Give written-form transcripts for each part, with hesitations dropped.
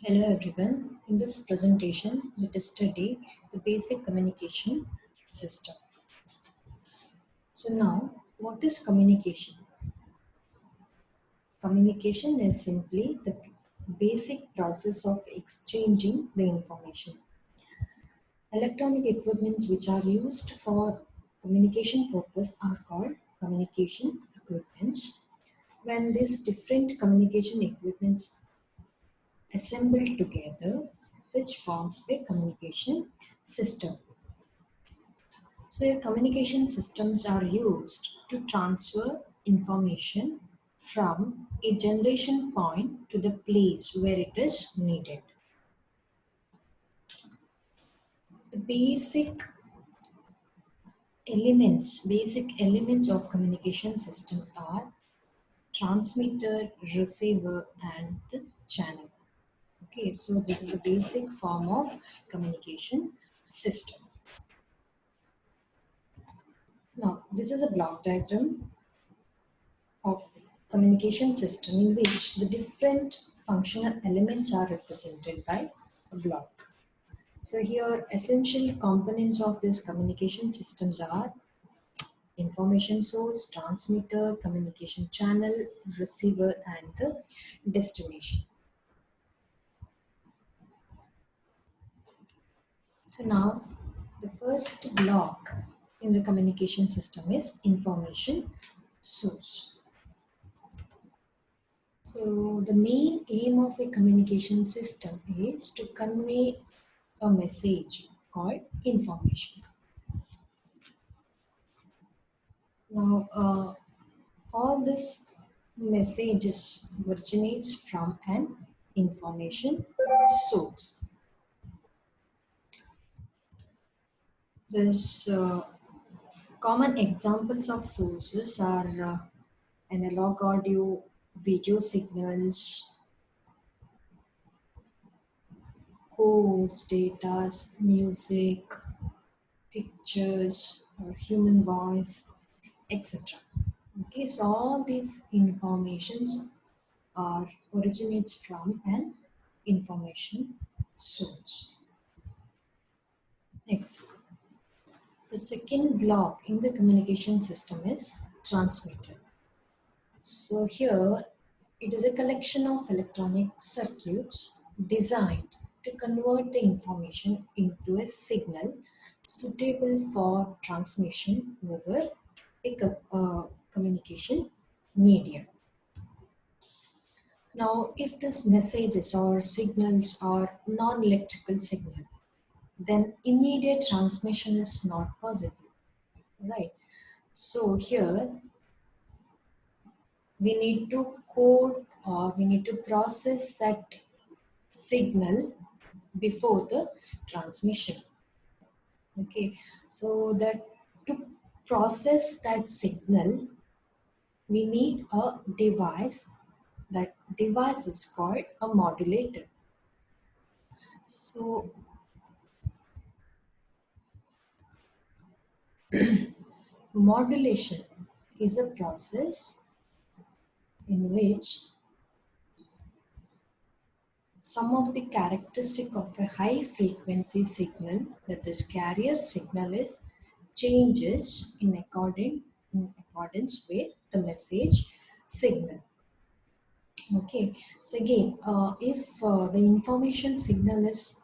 Hello everyone. In this presentation, let us study the basic communication system. So now, what is communication? Communication is simply the basic process of exchanging the information. Electronic equipments which are used for communication purpose are called communication equipments. When these different communication equipments assembled together, which forms a communication system. So, your communication systems are used to transfer information from a generation point to the place where it is needed. The basic elements of communication system are transmitter, receiver, and the channel. Okay, so this is a basic form of communication system. Now, this is a block diagram of communication system in which the different functional elements are represented by a block. So here essential components of this communication systems are information source, transmitter, communication channel, receiver, and the destination. So now the first block in the communication system is information source. So the main aim of a communication system is to convey a message called information. Now, all this messages originates from an information source. This common examples of sources are analog audio, video signals, codes, data, music, pictures, or human voice, etc. Okay, so all these informations are originates from an information source. Next, the second block in the communication system is transmitter. So here it is a collection of electronic circuits designed to convert the information into a signal suitable for transmission over a communication medium. Now, if these messages or signals are non-electrical signal, then immediate transmission is not possible, right? So here we need to code or we need to process that signal before the transmission. Okay, so that to process that signal, we need a device. That device is called a modulator. So modulation is a process in which some of the characteristic of a high frequency signal, that is carrier signal, is changes in accordance with the message signal. Okay, so again, if the information signal is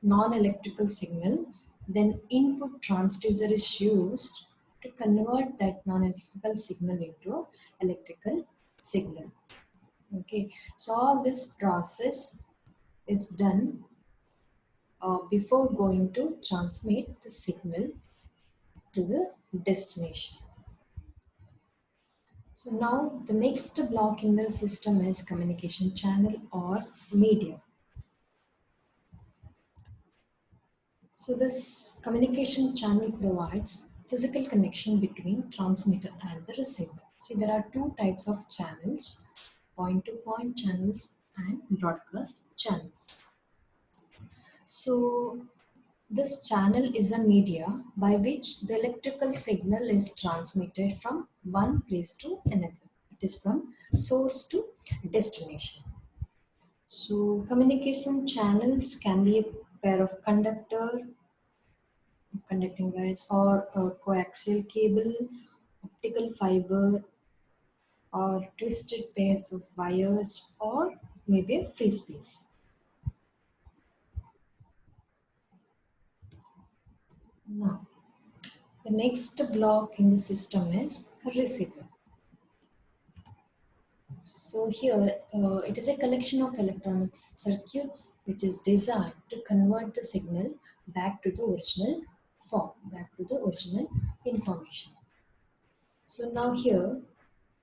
non-electrical signal, then input transducer is used to convert that non-electrical signal into a electrical signal. Okay, so all this process is done before going to transmit the signal to the destination. So now the next block in the system is communication channel or medium. So this communication channel provides physical connection between transmitter and the receiver. See, there are two types of channels, point-to-point channels and broadcast channels. So this channel is a media by which the electrical signal is transmitted from one place to another. It is from source to destination. So communication channels can be a pair of conducting wires, or a coaxial cable, optical fiber, or twisted pairs of wires, or maybe a free space. Now, the next block in the system is a receiver. So here it is a collection of electronic circuits which is designed to convert the signal back to the original form, back to the original information. So now here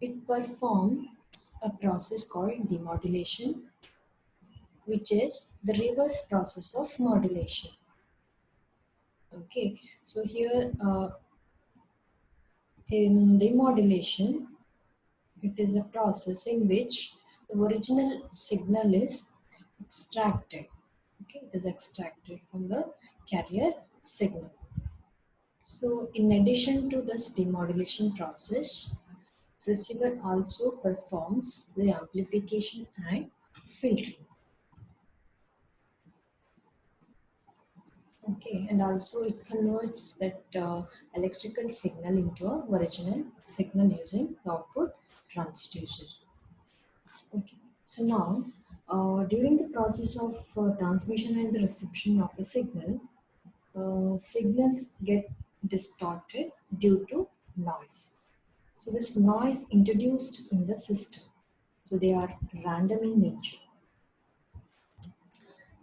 it performs a process called demodulation, which is the reverse process of modulation. Okay, so here in demodulation, it is a process in which the original signal is extracted. Okay, it is extracted from the carrier signal. So, in addition to this demodulation process, receiver also performs the amplification and filtering. Okay, and also it converts that electrical signal into a original signal using the output transducer. Okay, so now during the process of transmission and the reception of a signal, signals get distorted due to noise. So this noise introduced in the system. So they are random in nature,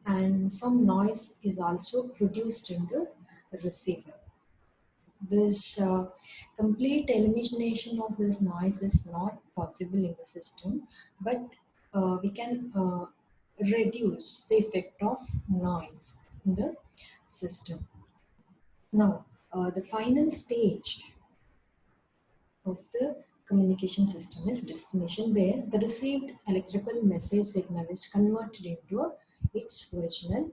and some noise is also produced in the receiver. This complete elimination of this noise is not possible in the system, but we can reduce the effect of noise in the system. Now, the final stage of the communication system is destination, where the received electrical message signal is converted into its original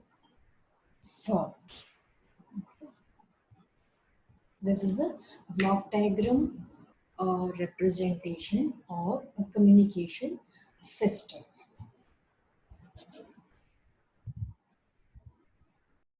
form. This is the block diagram representation of a communication system.